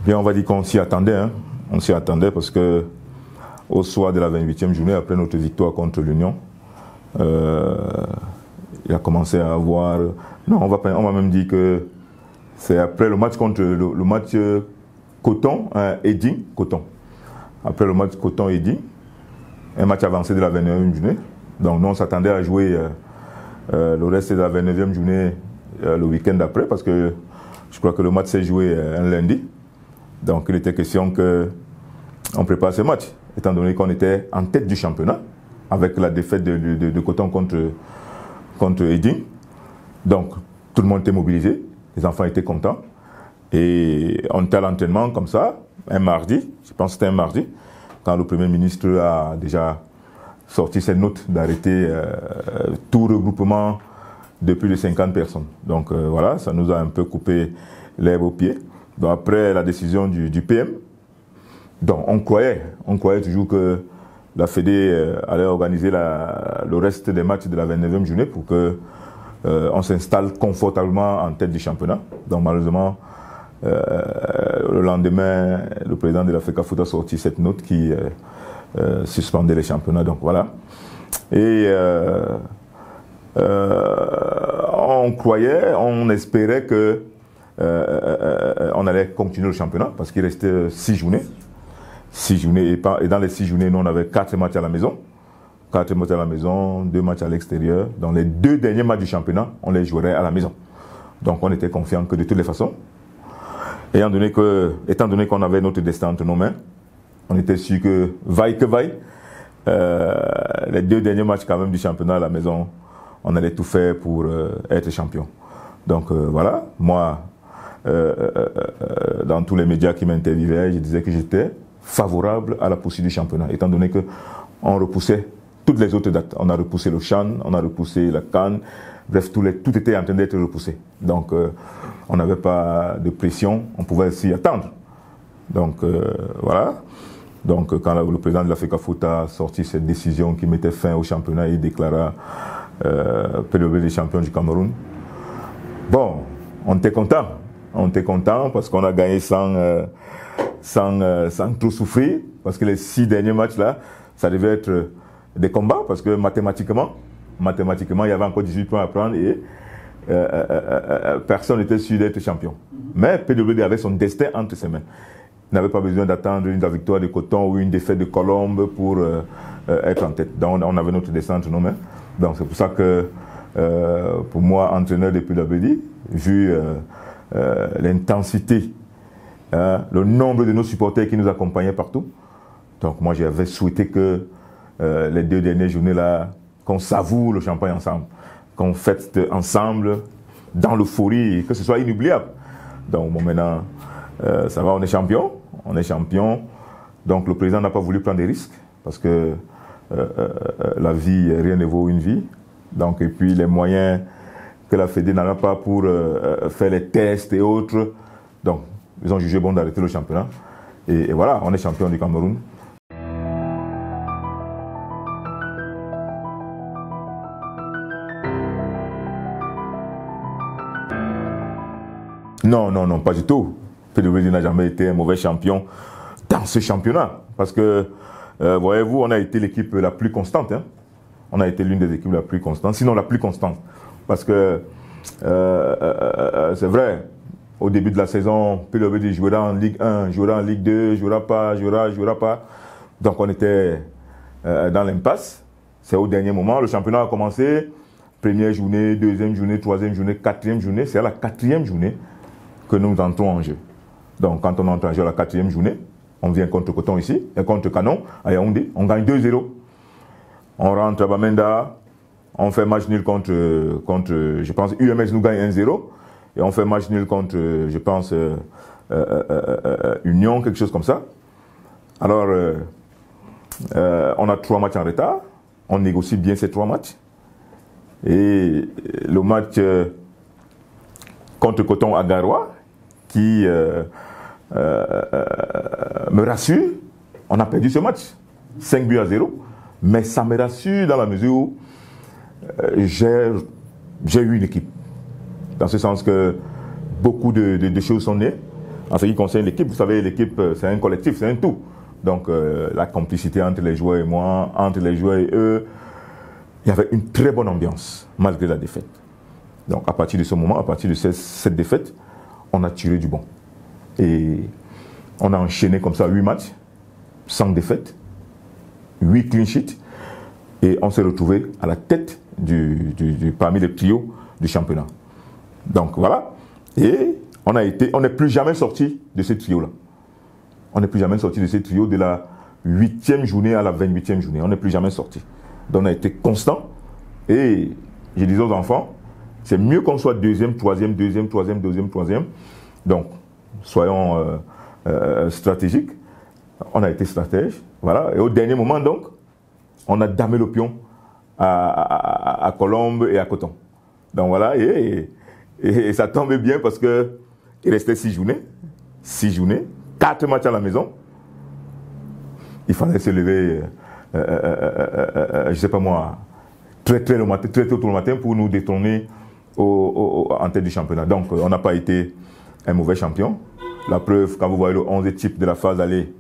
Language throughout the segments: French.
Bien, on va dire qu'on s'y attendait. Hein. On s'y attendait parce que au soir de la 28e journée, après notre victoire contre l'Union, il a commencé à avoir... Non, on va même dire que c'est après le match contre le match Coton, Eding, Coton. Après le match Coton-Eding, un match avancé de la 29e journée. Donc nous, on s'attendait à jouer le reste de la 29e journée le week-end d'après parce que je crois que le match s'est joué un lundi. Donc il était question qu'on prépare ce match, étant donné qu'on était en tête du championnat avec la défaite de Coton contre Eding. Donc tout le monde était mobilisé, les enfants étaient contents. Et on était à l'entraînement comme ça, un mardi, je pense que c'était un mardi, quand le Premier ministre a déjà sorti cette note d'arrêter tout regroupement de plus de 50 personnes. Donc voilà, ça nous a un peu coupé l'herbe aux pieds. Donc après la décision du PM, donc on croyait toujours que la Fédé allait organiser le reste des matchs de la 29e journée pour que on s'installe confortablement en tête du championnat. Donc malheureusement, le lendemain, le président de la FECAFOOT a sorti cette note qui suspendait les championnats. Donc voilà. Et on croyait, on espérait que on allait continuer le championnat parce qu'il restait 6 journées. 6 journées et dans les 6 journées, nous on avait 4 matchs à la maison. 4 matchs à la maison, 2 matchs à l'extérieur. Dans les 2 derniers matchs du championnat, on les jouerait à la maison. Donc on était confiant que de toutes les façons, étant donné qu'on avait notre destin entre nos mains, on était sûr que vaille, les 2 derniers matchs quand même du championnat à la maison, on allait tout faire pour être champion. Donc voilà, moi, dans tous les médias qui m'interviewaient, je disais que j'étais favorable à la poursuite du championnat, étant donné qu'on repoussait toutes les autres dates. On a repoussé le CHAN, on a repoussé la CAN, bref, tout était en train d'être repoussé. Donc on n'avait pas de pression, on pouvait s'y attendre. Donc voilà. Donc quand le président de la FECAFOOT a sorti cette décision qui mettait fin au championnat, il déclara PWD champion du Cameroun. Bon, on était content. On était content parce qu'on a gagné sans trop souffrir. Parce que les 6 derniers matchs là, ça devait être des combats parce que mathématiquement, il y avait encore 18 points à prendre et personne n'était sûr d'être champion. Mais PWD avait son destin entre ses mains. Il n'avait pas besoin d'attendre une victoire de Coton ou une défaite de Colombe pour être en tête. Donc on avait notre destin entre nos mains. Donc c'est pour ça que pour moi, entraîneur de PWD, vu l'intensité, le nombre de nos supporters qui nous accompagnaient partout, donc moi j'avais souhaité que les 2 dernières journées là, qu'on savoure le champagne ensemble, qu'on fête ensemble dans l'euphorie, que ce soit inoubliable. Donc bon, maintenant, ça va, on est champion. Donc le président n'a pas voulu prendre des risques parce que la vie, rien ne vaut une vie. Donc et puis les moyens que la Fédé n'en a pas pour faire les tests et autres. Donc ils ont jugé bon d'arrêter le championnat. Et voilà, on est champion du Cameroun. Non, pas du tout. PWD n'a jamais été un mauvais champion dans ce championnat. Parce que, voyez-vous, on a été l'équipe la plus constante. Hein. On a été l'une des équipes la plus constante, sinon la plus constante. Parce que, c'est vrai, au début de la saison, PWD jouera en Ligue 1, jouera en Ligue 2, jouera pas. Donc on était dans l'impasse. C'est au dernier moment. Le championnat a commencé. Première journée, deuxième journée, troisième journée, quatrième journée. C'est à la 4e journée que nous entrons en jeu. Donc, quand on entre en jeu à la 4e journée, on vient contre Coton ici, et contre Canon, à Yaoundé, on gagne 2-0. On rentre à Bamenda, on fait match nul contre, je pense, UMS nous gagne 1-0, et on fait match nul contre, je pense, Union, quelque chose comme ça. Alors, on a 3 matchs en retard, on négocie bien ces 3 matchs, et le match contre Coton à Garoua, qui me rassure, on a perdu ce match, 5-0, mais ça me rassure dans la mesure où j'ai eu une équipe, dans ce sens que beaucoup de choses sont nées, En ce qui concerne l'équipe, vous savez, l'équipe, c'est un collectif, c'est un tout. Donc, la complicité entre les joueurs et moi, entre les joueurs et eux, il y avait une très bonne ambiance, malgré la défaite. Donc, à partir de ce moment, à partir de cette défaite, on a tiré du bon. Et on a enchaîné comme ça 8 matchs, sans défaite, 8 clean sheets, et on s'est retrouvé à la tête parmi les trios du championnat. Donc voilà, et on n'est plus jamais sorti de ce trio-là. On n'est plus jamais sorti de ce trio de la 8e journée à la 28e journée. On n'est plus jamais sorti. Donc on a été constant, et je disais aux enfants, c'est mieux qu'on soit deuxième, troisième. Donc, soyons stratégiques. On a été stratège, voilà. Et au dernier moment, donc, on a damé le pion à Colombe et à Coton. Donc voilà, et ça tombait bien parce qu'il restait 6 journées, 4 matchs à la maison. Il fallait se lever, je ne sais pas moi, très tôt le matin pour nous détrôner en tête du championnat. Donc, on n'a pas été un mauvais champion. La preuve, quand vous voyez le 11 type de la phase aller,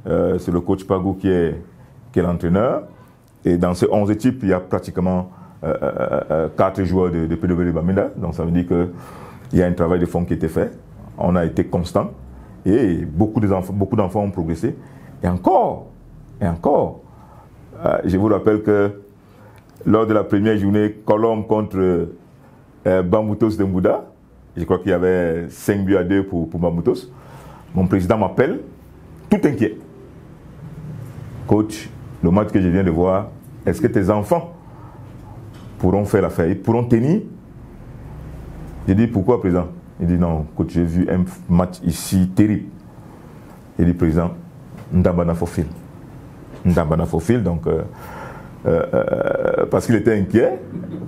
c'est le coach Pagou qui est l'entraîneur. Et dans ce 11 type, il y a pratiquement 4 joueurs de PW Bamenda. Donc, ça veut dire qu'il y a un travail de fond qui a été fait. On a été constant. Et beaucoup d'enfants ont progressé. Et encore, je vous rappelle que lors de la première journée, Colombe contre Bamboutos de Mbouda, je crois qu'il y avait 5-2 pour Bamboutos. Mon président m'appelle, tout inquiet. Coach, le match que je viens de voir, est-ce que tes enfants pourront faire l'affaire, ils pourront tenir? J'ai dit, pourquoi, président? Il dit, non, coach, j'ai vu un match ici terrible. Il dit, président, Ndambana Fofil. Donc, parce qu'il était inquiet.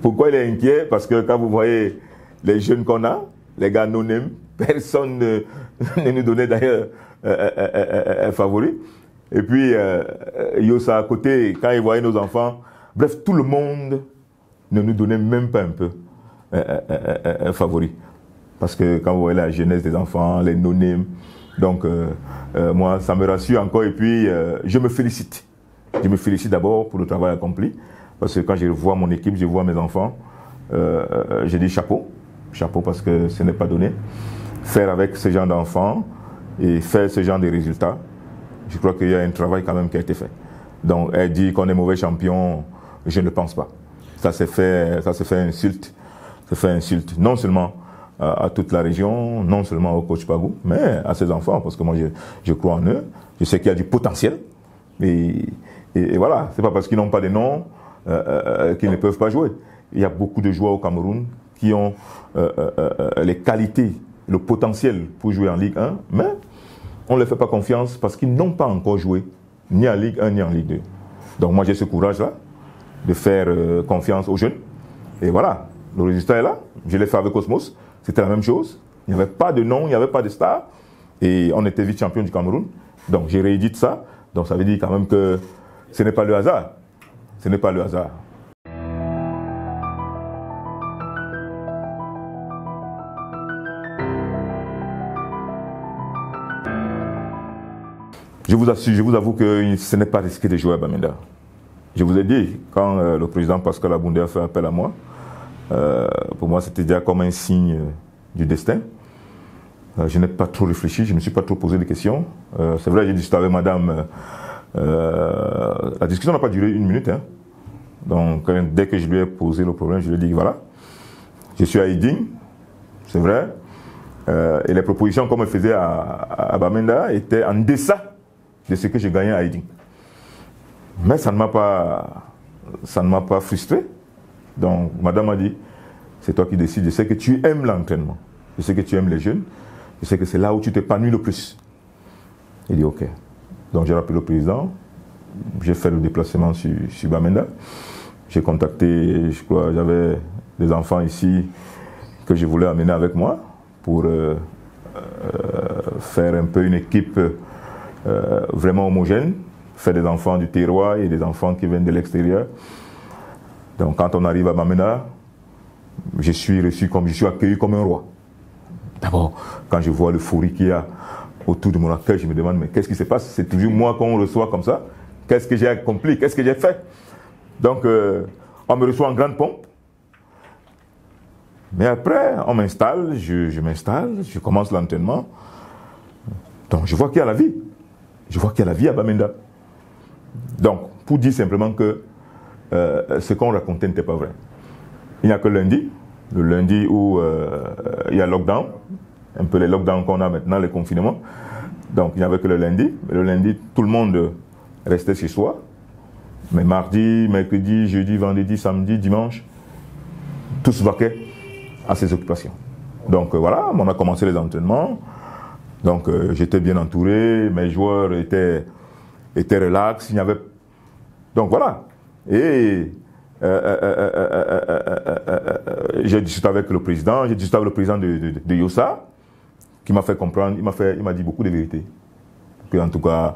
Pourquoi il est inquiet? Parce que quand vous voyez les jeunes qu'on a, les gars non-name, personne ne nous donnait d'ailleurs un favori. Et puis, Yossa à côté, quand il voyait nos enfants, bref, tout le monde ne nous donnait même pas un peu un favori. Parce que quand vous voyez la jeunesse des enfants, les non-name, donc moi, ça me rassure encore. Et puis, je me félicite. Je me félicite d'abord pour le travail accompli. Parce que quand je vois mon équipe, je vois mes enfants, je dis chapeau. Chapeau parce que ce n'est pas donné. Faire avec ce genre d'enfants et faire ce genre de résultats, je crois qu'il y a un travail quand même qui a été fait. Donc, elle dit qu'on est mauvais champion, je ne pense pas. Ça s'est fait insulte. Ça fait insulte non seulement à toute la région, non seulement au coach Pagou, mais à ses enfants, parce que moi je crois en eux. Je sais qu'il y a du potentiel. Et voilà, c'est pas parce qu'ils n'ont pas de nom qu'ils ne peuvent pas jouer. Il y a beaucoup de joueurs au Cameroun qui ont les qualités, le potentiel pour jouer en Ligue 1, mais on ne leur fait pas confiance parce qu'ils n'ont pas encore joué ni en Ligue 1 ni en Ligue 2. Donc moi j'ai ce courage-là de faire confiance aux jeunes. Et voilà, le résultat est là. Je l'ai fait avec Cosmos, c'était la même chose. Il n'y avait pas de nom, il n'y avait pas de star. Et on était vice-champion du Cameroun. Donc j'ai réédité ça. Donc ça veut dire quand même que ce n'est pas le hasard. Ce n'est pas le hasard. Je vous avoue que ce n'est pas risqué de jouer à Bamenda. Je vous ai dit, quand le président Pascal Aboundé a fait appel à moi, pour moi c'était déjà comme un signe du destin. Je n'ai pas trop réfléchi, je ne me suis pas trop posé de questions. C'est vrai, j'ai discuté avec madame. La discussion n'a pas duré 1 minute. Hein. Donc, dès que je lui ai posé le problème, je lui ai dit voilà, je suis à Iding, c'est vrai. Et les propositions qu'on me faisait à Bamenda étaient en deçà de ce que je gagnais à Iding. Mais ça ne m'a pas frustré. Donc, madame m'a dit c'est toi qui décides, je sais que tu aimes l'entraînement, je sais que tu aimes les jeunes. Je sais que c'est là où tu t'épanouis le plus. Il dit ok. Donc j'ai rappelé le président, j'ai fait le déplacement sur Bamenda. J'ai contacté, je crois, j'avais des enfants ici que je voulais amener avec moi pour faire un peu une équipe vraiment homogène, faire des enfants du terroir et des enfants qui viennent de l'extérieur. Donc quand on arrive à Bamenda, je suis accueilli comme un roi. D'abord, quand je vois l'euphorie qu'il y a autour de mon accueil, je me demande, mais qu'est-ce qui se passe? C'est toujours moi qu'on reçoit comme ça. Qu'est-ce que j'ai accompli? Qu'est-ce que j'ai fait? Donc, on me reçoit en grande pompe. Mais après, on m'installe, je m'installe, je commence l'entraînement. Donc, je vois qu'il y a la vie. Je vois qu'il y a la vie à Bamenda. Donc, pour dire simplement que ce qu'on racontait n'était pas vrai. Il n'y a que lundi, le lundi où il y a lockdown, un peu les lockdowns qu'on a maintenant, les confinements. Donc, il n'y avait que le lundi. Mais le lundi, tout le monde restait chez soi. Mais mardi, mercredi, jeudi, vendredi, samedi, dimanche, tous vaquaient à ses occupations. Donc, voilà, on a commencé les entraînements. Donc, j'étais bien entouré, mes joueurs étaient relax. Il y avait... Donc, voilà. Et j'ai discuté avec le président, de Yossa, qui m'a fait comprendre, il m'a dit beaucoup de vérités. Que, en tout cas,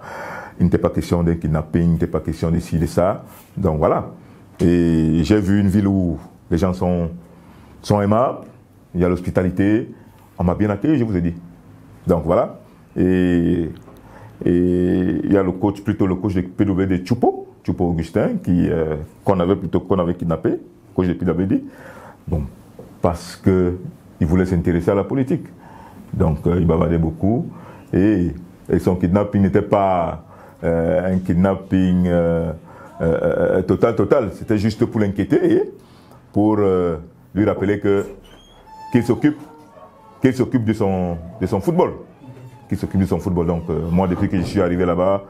il n'était pas question d'un kidnapping, il n'était pas question de ci, de ça. Donc, voilà. Et j'ai vu une ville où les gens sont aimables, il y a l'hospitalité, on m'a bien accueilli, je vous ai dit. Donc voilà, et il y a le coach de PWD Tchoupo Augustin, qu'on avait kidnappé, coach de PWD, bon, parce qu'il voulait s'intéresser à la politique. Donc il bavardait beaucoup, et son kidnapping n'était pas un kidnapping total, c'était juste pour l'inquiéter, et pour lui rappeler qu'il s'occupe de son football. Qu'il s'occupe de son football. Donc, moi, depuis que je suis arrivé là-bas,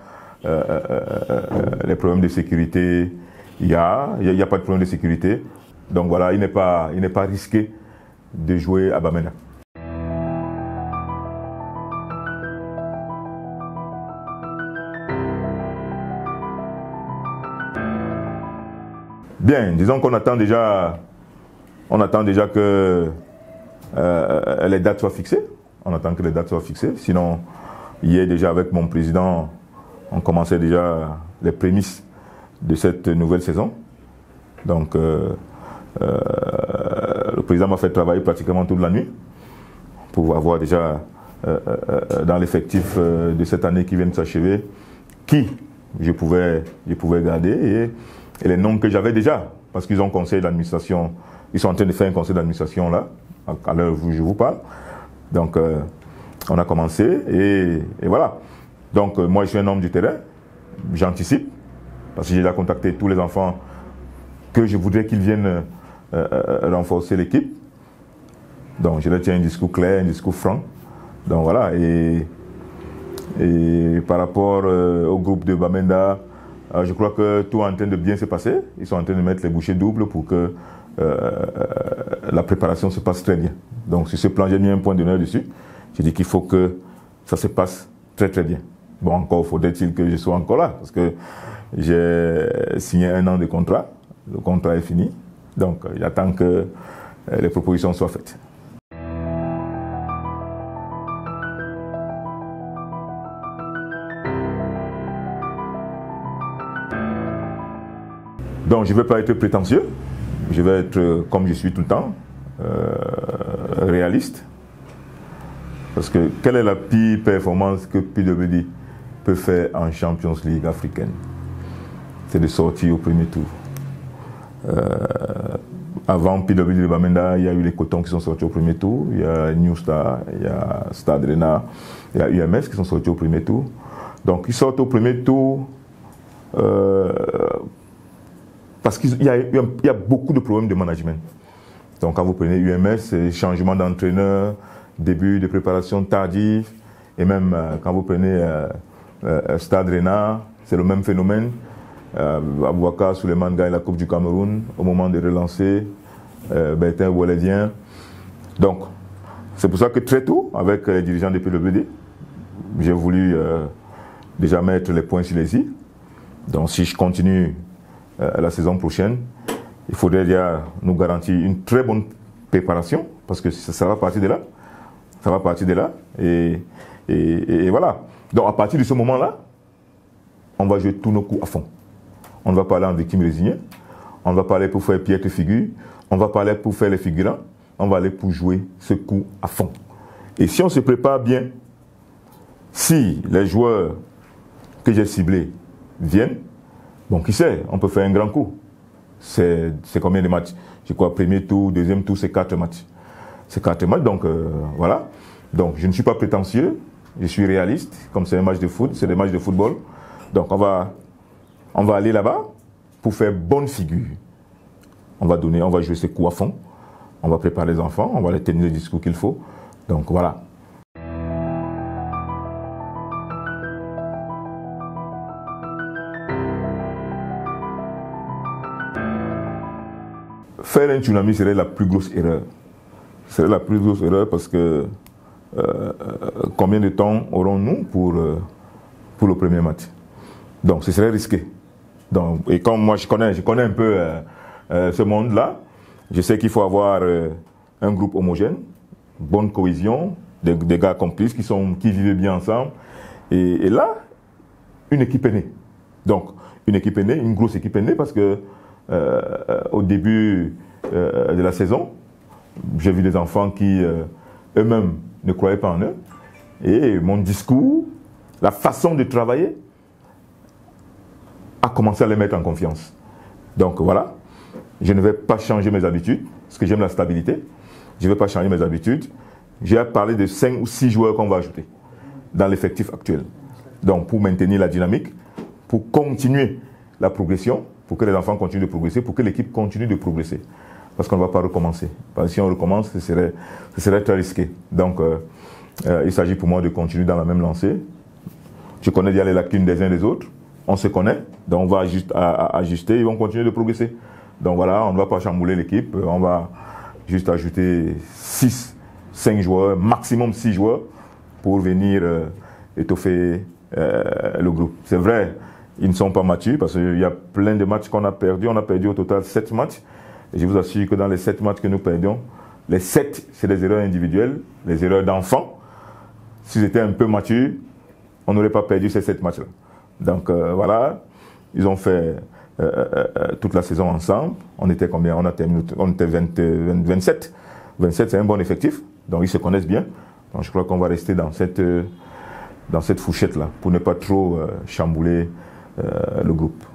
les problèmes de sécurité, il n'y a pas de problème de sécurité. Donc, voilà, il n'est pas risqué de jouer à Bamenda. Bien, disons qu'on attend déjà que les dates soient fixées. On attend que les dates soient fixées. Sinon, hier déjà avec mon président, on commençait déjà les prémices de cette nouvelle saison. Donc, le président m'a fait travailler pratiquement toute la nuit pour avoir déjà dans l'effectif de cette année qui vient de s'achever qui je pouvais garder et les noms que j'avais déjà. Parce qu'ils ont conseil d'administration. Ils sont en train de faire un conseil d'administration là, à l'heure où je vous parle. Donc, on a commencé et voilà. Donc, moi, je suis un homme du terrain. J'anticipe parce que j'ai déjà contacté tous les enfants que je voudrais qu'ils viennent renforcer l'équipe. Donc, je leur tiens un discours clair, un discours franc. Donc, voilà. Et par rapport au groupe de Bamenda, je crois que tout est en train de bien se passer. Ils sont en train de mettre les bouchées doubles pour que la préparation se passe très bien. Donc sur ce plan, j'ai mis un point d'honneur dessus. J'ai dit qu'il faut que ça se passe très très bien. Bon, encore faudrait-il que je sois encore là, parce que j'ai signé 1 an de contrat. Le contrat est fini. Donc j'attends que les propositions soient faites. Donc je ne vais pas être prétentieux. Je vais être, comme je suis tout le temps, réaliste. Parce que quelle est la pire performance que PWD peut faire en Champions League africaine? C'est de sortir au premier tour. Avant PWD de Bamenda, il y a eu les Cotons qui sont sortis au premier tour. Il y a New Star, il y a Stade Rennais, il y a UMS qui sont sortis au premier tour. Donc ils sortent au premier tour parce qu'il y a beaucoup de problèmes de management. Donc quand vous prenez UMS, c'est changement d'entraîneur, début de préparation tardive, et même quand vous prenez Stade Rennais, c'est le même phénomène. Aboubakar Souleymane gagne la Coupe du Cameroun au moment de relancer, Bertin Ouellet vient. Donc c'est pour ça que très tôt, avec les dirigeants des PWD, j'ai voulu déjà mettre les points sur les i. Donc si je continue la saison prochaine, il faudrait déjà nous garantir une très bonne préparation, parce que ça va partir de là. Ça va partir de là. Et voilà. Donc à partir de ce moment-là, on va jouer tous nos coups à fond. On ne va pas aller en victime résignée. On ne va pas aller pour faire piètre figure. On ne va pas aller pour faire les figurants. On va aller pour jouer ce coup à fond. Et si on se prépare bien, Si les joueurs que j'ai ciblés viennent, bon, qui sait, on peut faire un grand coup. C'est combien de matchs? Je crois premier tour, deuxième tour, c'est 4 matchs. C'est 4 matchs, donc voilà. Donc je ne suis pas prétentieux, je suis réaliste. Comme c'est un match de foot, c'est des matchs de football. Donc on va aller là-bas pour faire bonne figure. On va jouer ses coups à fond. On va préparer les enfants, on va les tenir le discours qu'il faut. Donc voilà. Faire un tsunami serait la plus grosse erreur. C'est la plus grosse erreur parce que combien de temps aurons-nous pour le premier match? Donc ce serait risqué. Donc, et comme moi je connais un peu ce monde-là, je sais qu'il faut avoir un groupe homogène, bonne cohésion, des gars complices qui vivaient bien ensemble. Et là, une équipe est née. Donc une équipe est née, une grosse équipe est née parce que au début de la saison, j'ai vu des enfants qui eux-mêmes ne croyaient pas en eux. Et mon discours, la façon de travailler, a commencé à les mettre en confiance. Donc voilà, je ne vais pas changer mes habitudes, parce que j'aime la stabilité. Je ne vais pas changer mes habitudes. J'ai parlé de 5 ou 6 joueurs qu'on va ajouter dans l'effectif actuel. Donc pour maintenir la dynamique, pour continuer la progression, pour que les enfants continuent de progresser, pour que l'équipe continue de progresser. Parce qu'on ne va pas recommencer. Parce que si on recommence, ce serait très risqué. Donc, il s'agit pour moi de continuer dans la même lancée. Je connais déjà les lacunes des uns des autres. On se connaît. Donc, on va ajuster. Ils vont continuer de progresser. Donc, voilà, on ne va pas chambouler l'équipe. On va juste ajouter 5 joueurs, maximum 6 joueurs, pour venir étoffer le groupe. C'est vrai, ils ne sont pas matures parce qu'il y a plein de matchs qu'on a perdus. On a perdu au total 7 matchs. Et je vous assure que dans les 7 matchs que nous perdions, les 7, c'est des erreurs individuelles, les erreurs d'enfants. S'ils étaient un peu matures, on n'aurait pas perdu ces 7 matchs-là. Donc voilà, ils ont fait toute la saison ensemble. On était combien? On était 27. 27, c'est un bon effectif. Donc ils se connaissent bien. Donc je crois qu'on va rester dans cette fourchette-là pour ne pas trop chambouler le groupe.